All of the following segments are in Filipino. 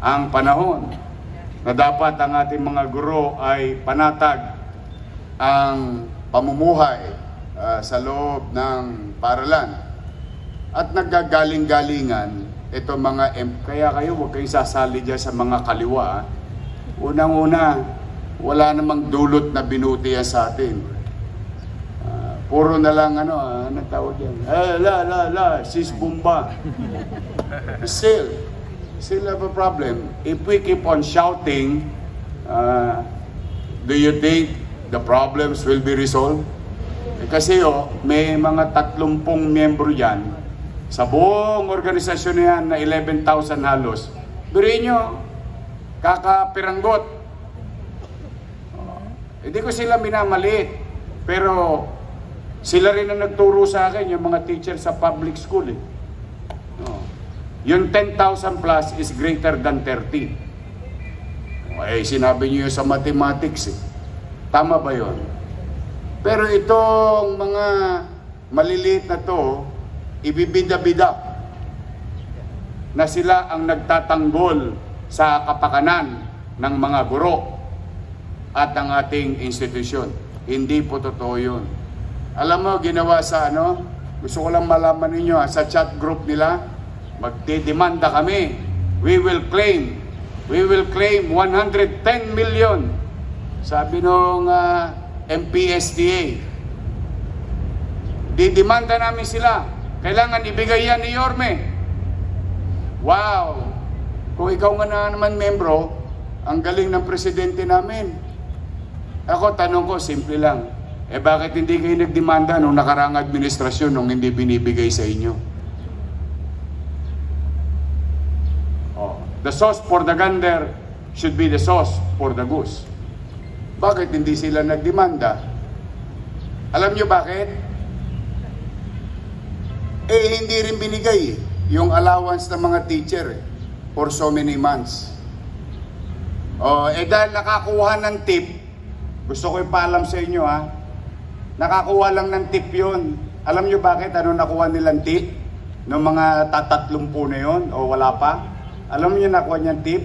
ang panahon na dapat ang ating mga guro ay panatag ang pamumuhay sa loob ng paaralan. At naggagaling-galingan ito mga kaya kayo huwag kayong sasali dyan sa mga kaliwa. Unang-una, wala namang dulot na binutihan sa atin. Puro na lang anong tawag yan? Sis Bumba. Still have a problem. If we keep on shouting, do you think the problems will be resolved? Kasi may mga 30 miyembro yan sa buong organisasyon na yan na 11,000 halos. Biriin nyo, kakapiranggot. Hindi ko sila minamaliit, pero sila rin ang nagturo sa akin, yung mga teacher sa public school. Yung 10,000 plus is greater than 30. Sinabi niyo sa mathematics. Tama ba yun? Pero itong mga maliliit na to, ibibida-bida na sila ang nagtatanggol sa kapakanan ng mga guro at ang ating institusyon. Hindi po totoo yun. Alam mo, ginawa sa gusto ko lang malaman ninyo, sa chat group nila, magdidemanda kami. We will claim 110 million. Sabi nung MPSTA. Didemanda namin sila. Kailangan ibigay yan ni Yorme. Wow! Kung ikaw nga na naman membro, ang galing ng presidente namin. Ako, tanong ko, simple lang. Bakit hindi kayo nagdemanda nung nakaraang administrasyon nung hindi binibigay sa inyo? The sauce for the gander should be the sauce for the goose. Bakit hindi sila nagdemanda? Alam nyo bakit? Hindi rin binigay yung allowance ng mga teacher for so many months. Dahil nakakuha ng tip, gusto ko ipaalam sa inyo nakakuha lang ng tip yun. Alam nyo bakit? Ano nakuha nilang tip? Noong mga 30 na yun o wala pa? Alam nyo nakuha niyang tip?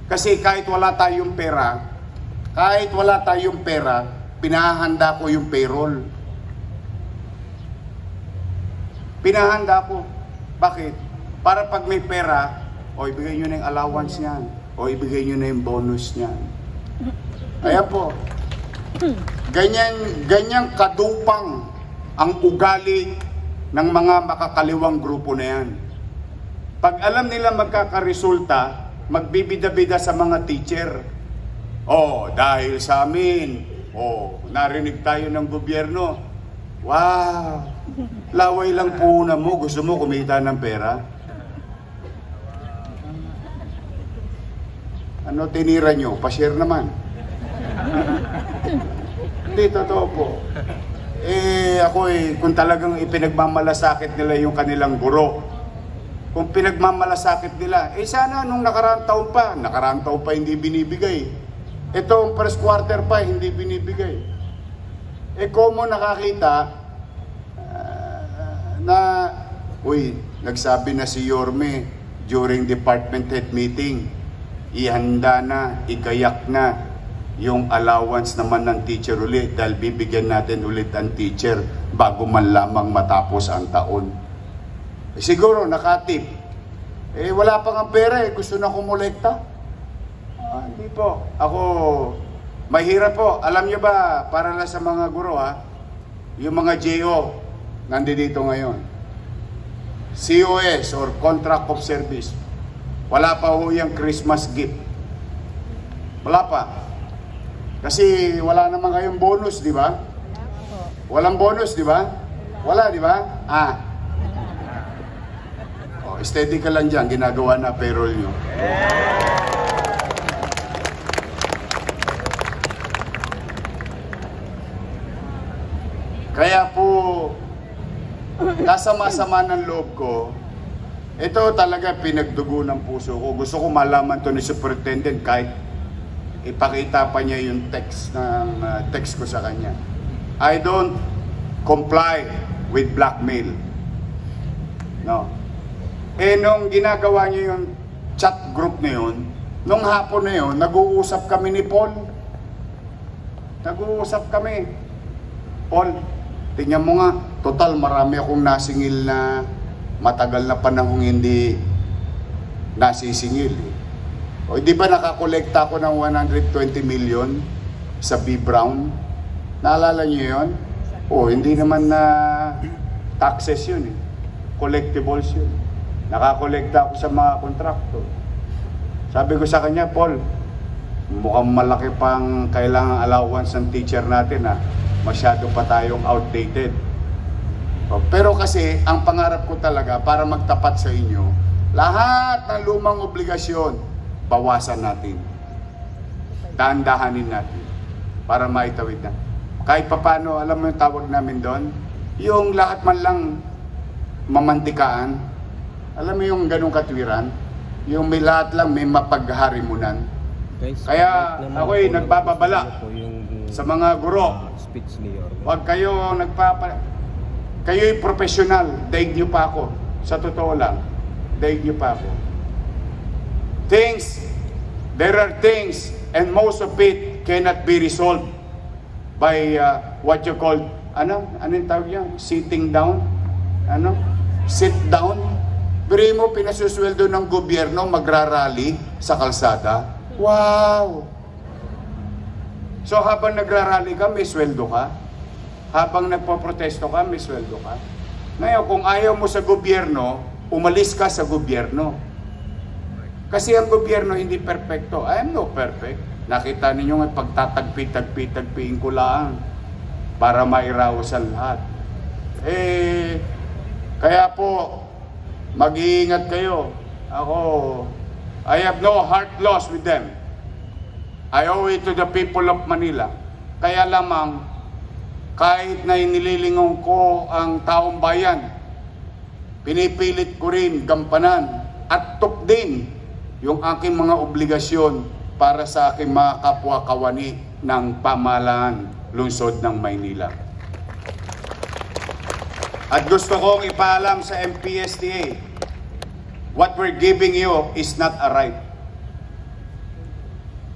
Kasi kahit wala tayong pera, pinahanda ko yung payroll. Pinahanda ko. Bakit? Para pag may pera, ibigay nyo na yung allowance niyan. Ibigay nyo na yung bonus niyan. Kaya po, ganyan kadupang ang ugali ng mga makakaliwang grupo na yan. Pag alam nila magkakaresulta, magbibida-bida sa mga teacher. Dahil sa amin, narinig tayo ng gobyerno. Wow! Laway lang po na mo, gusto mo kumita ng pera? Ano tinira nyo? Pa-share naman. Hindi, totoo po. Kung talagang ipinagmamalasakit nila yung kanilang guro, kung pinagmamalasakit nila, sana nung nakaraang taon pa hindi binibigay. Itong first quarter pa, hindi binibigay. Kung mo nakakita, nagsabi na si Yorme during department head meeting, ihanda na, igayak na yung allowance naman ng teacher ulit dahil bibigyan natin ulit ang teacher bago man lamang matapos ang taon. Siguro nakatip. Wala pang ang pera gusto na kumolekta. Hindi po. Ako, mahirap po. Alam niyo ba, para na sa mga guro yung mga JO, nandito ngayon. COS or Contract of Service. Wala pa yung Christmas gift. Wala pa. Kasi wala naman kayong bonus, di ba? Walang bonus, di ba? Wala, di ba? Steady ka lang dyan, ginagawa na payroll nyo. Kaya po, kasama-sama ng loob ko, ito talaga pinagdugo ng puso ko. Gusto ko malaman to ni Superintendent kahit ipakita pa niya yung text ko sa kanya. I don't comply with blackmail. No. Nung ginagawa niyo yung chat group na yun, Nung hapon na yun, nag-uusap kami ni Paul. Nag-uusap kami. Paul, tingnan mo nga, total marami akong nasingil na matagal na panahong hindi nasisingil. O di ba nakakolekta ako ng 120 million sa B. Brown? Naalala niyo yun? O, hindi naman na taxes yun eh. Collectibles yun. Nakakolekta ako sa mga kontrakto. Sabi ko sa kanya, Paul, mukhang malaki pang kailangang allowance ng teacher natin ha. Masyado pa tayong outdated. Pero kasi, ang pangarap ko talaga para magtapat sa inyo, lahat ng lumang obligasyon, bawasan natin. Dahan-dahanin natin para maitawid na. Kahit papano, alam mo yung tawag namin doon? Yung lahat man lang mamantikaan, alam mo yung ganung katwiran? Yung may lahat lang may mapagharimunan. Kaya ako'y nagbababala sa mga guro. Huwag kayo kayo'y profesional, daig niyo pa ako. Sa totoo lang, daig niyo pa ako. There are things, and most of it cannot be resolved by what you call, anong tawag yan? Sitting down? Sit down? Pero mo, pinasusweldo ng gobyerno, magrarally sa kalsada. Wow! So habang nagrarally ka, may sweldo ka. Habang nagpo-protesto ka, may sweldo ka. Ngayon, kung ayaw mo sa gobyerno, umalis ka sa gobyerno. Kasi ang gobyerno hindi perfecto. I am no perfect. Nakita ninyo nga pagtatagpi-tagpiin ko lang para mairaos ang lahat. Kaya po, mag-iingat kayo. I have no heart loss with them. I owe it to the people of Manila. Kaya lamang, kahit na inililingon ko ang taong bayan, pinipilit ko rin gampanan at tukdin yung aking mga obligasyon para sa aking mga kapwa-kawani ng pamahalaan lungsod ng Maynila. At gusto kong ipaalam sa MPSTA, what we're giving you is not a right.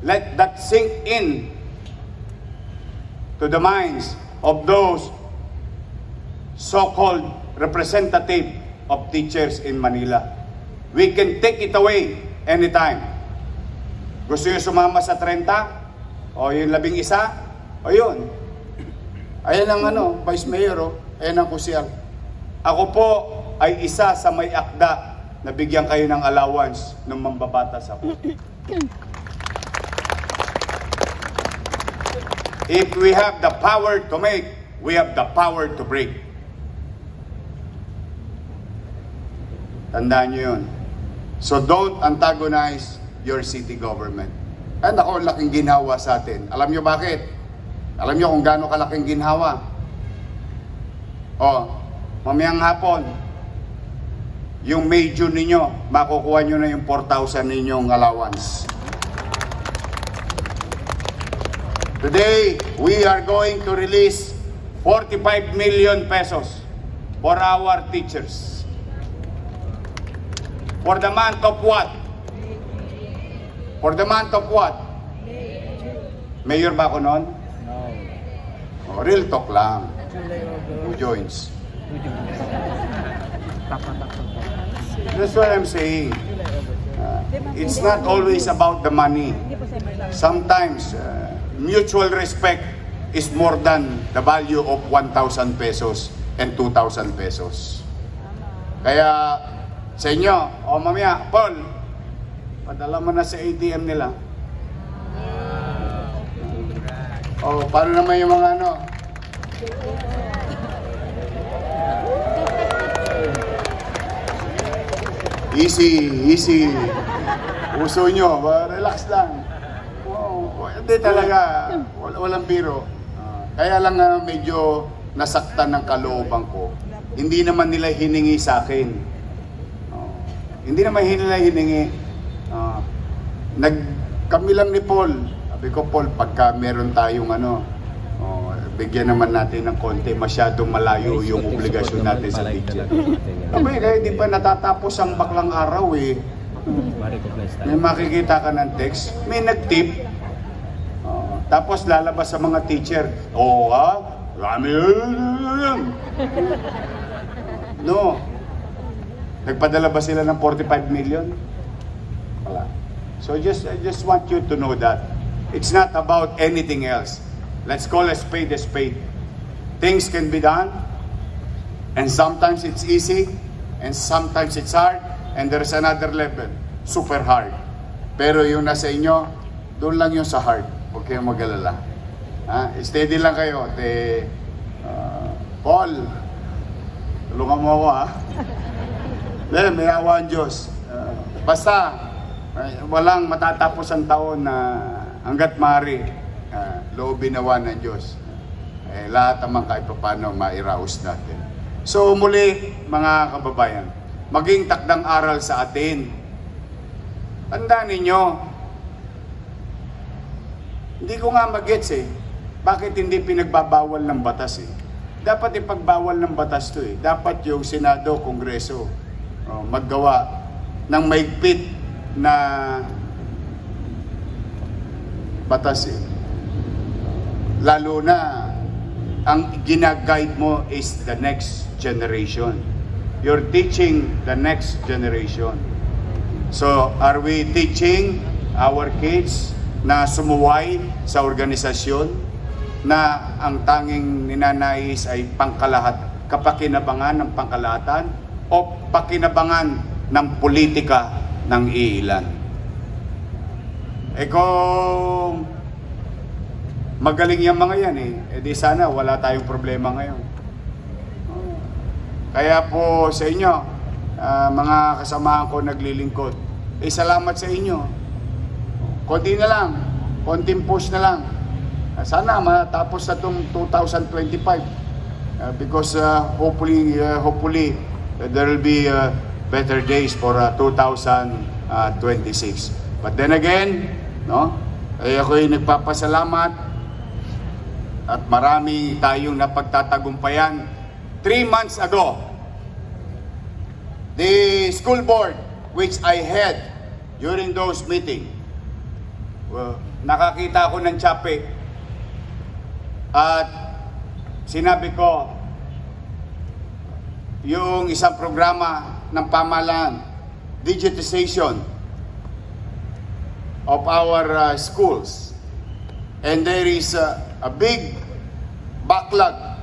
Let that sink in to the minds of those so-called representative of teachers in Manila. We can take it away anytime. Gusto nyo sumama sa 30? O yung 11? O yun. Ayan ang Vice Mayor, ayan ang kusyal. Ako po ay isa sa may akda na bigyan kayo ng allowance ng mambabatas ako. If we have the power to make, we have the power to break. Tandaan nyo yun. So don't antagonize your city government. And ako, laking ginhawa sa atin. Alam nyo bakit? Alam nyo kung gaano kalaking ginhawa? Mamayang hapon, yung May June ninyo, makukuha nyo na yung 4,000 ninyong allowance. Today, we are going to release 45 million pesos for our teachers. For the month of what? For the month of what? Mayor ba ako noon? No. Real talk lang. Who joins? That's what I'm saying. It's not always about the money. Sometimes, mutual respect is more than the value of 1,000 pesos and 2,000 pesos. Kaya sa inyo, mamaya, Paul, padala mo na sa ATM nila. Paano naman yung mga Easy. Uso nyo, relax lang. Hindi talaga, walang biro. Kaya lang medyo nasaktan ng kalooban ko. Hindi naman nila hiningi sa akin. Hindi naman nila hiningi. Kami lang ni Paul. Sabi ko, Paul, pagka meron tayong bigyan naman natin ng konti, masyadong malayo yung obligasyon natin sa teacher. Kaya di pa natatapos ang baklang araw May makikita ka ng text, may nag-tip. Tapos lalabas sa mga teacher, rami yun. No. Nagpadala ba sila ng 45 million? Wala. So I just want you to know that. It's not about anything else. Let's call a spade a spade. Things can be done, and sometimes it's easy, and sometimes it's hard, and there's another level, super hard. Pero yung nasa inyo, doon lang yung sa hard. Huwag kayong mag-alala. Steady lang kayo. Paul, tulungan mo ako, ha? May awa ang Diyos. Basta, walang matatapos ang taon na hanggat maaari, loobin nawa ng Diyos. Lahat naman kahit paano mairaos natin. So muli, mga kababayan, maging takdang aral sa atin. Tandaan ninyo, hindi ko nga mag-gets bakit hindi pinagbabawal ng batas Dapat ipagbawal ng batas to Dapat yung Senado, Kongreso, maggawa ng maigpit na batas Lalo na, ang ginaguide mo is the next generation. You're teaching the next generation. So, are we teaching our kids na sumuway sa organisasyon na ang tanging ninanais ay kapakinabangan ng pangkalahatan o pakinabangan ng politika ng iilan? Kung magaling yung mga yan di sana wala tayong problema ngayon. Kaya po sa inyo, mga kasamahan ko naglilingkod, salamat sa inyo. Konti na lang, konting push na lang. Sana matapos na itong 2025 because hopefully there will be better days for 2026. But then again, ako'y nagpapasalamat at marami tayong napagtatagumpayan. 3 months ago, the school board which I had during those meetings, nakakita ako ng tsape at sinabi ko yung isang programa ng pamahalaan, digitization of our schools, and there is a big backlog.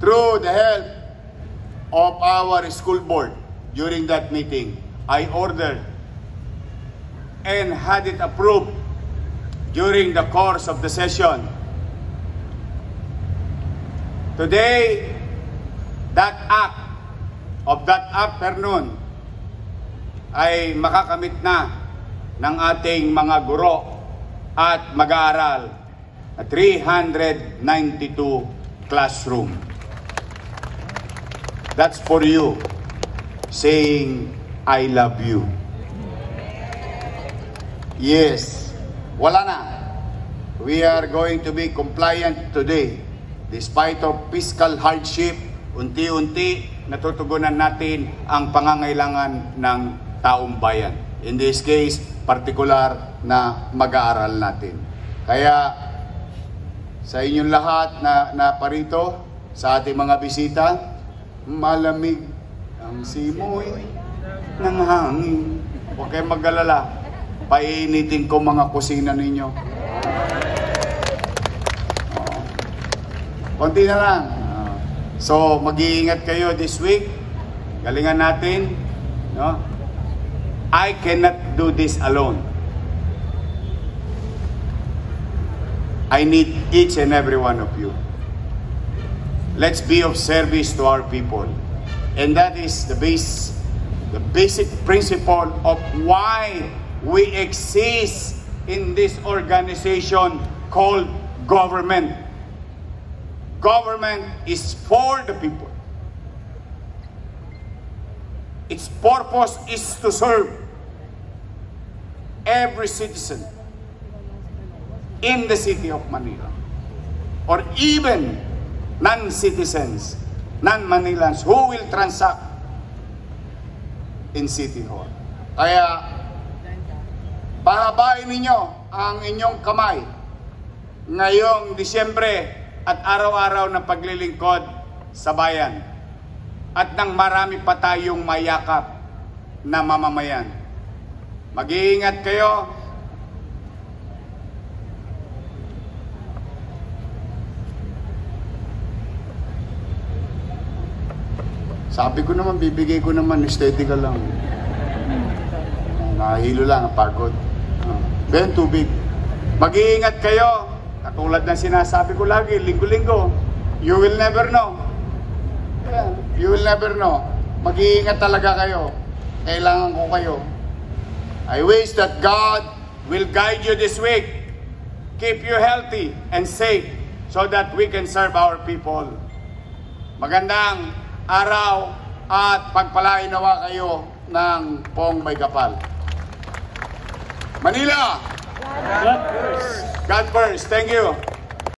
Through the help of our school board during that meeting, I ordered and had it approved during the course of the session. Today, that act of that afternoon ay makakamit na ng ating mga guro at mag-aaral at 392 classroom. That's for you, saying, I love you. Yes, wala na. We are going to be compliant today. Despite of fiscal hardship, unti-unti natutugunan natin ang pangangailangan ng taong bayan. In this case, particular na mag-aaral natin. Kaya, sa inyong lahat na parito, sa ating mga bisita, malamig ang simoy ng hangin. Huwag kayong mag-alala. Painitin ko mga kusina ninyo. Konti na lang. So, mag-iingat kayo this week. Galingan natin. No? I cannot do this alone. I need each and every one of you. Let's be of service to our people. And that is the basic principle of why we exist in this organization called government. Government is for the people. Its purpose is to serve every citizen in the city of Manila, or even non-citizens, non-Manilans who will transact in City Hall. Kaya, pahabain ninyo ang inyong kamay ngayong Disyembre at araw-araw ng paglilingkod sa bayan. At nang marami pa tayong mayakap na mamamayan. Mag-iingat kayo. Sabi ko naman, bibigay ko naman, steady ka lang. Nahilo lang, pagod. Ben, tubig. Mag-iingat kayo. Katulad ng sinasabi ko lagi, linggo-linggo. You will never know. Yeah, you will never know. Mag-iingat talaga kayo. Kailangan ko kayo. I wish that God will guide you this week. Keep you healthy and safe so that we can serve our people. Magandang araw at pagpalain nawa kayo ng Pong May Kapal. Manila! God first. Thank you.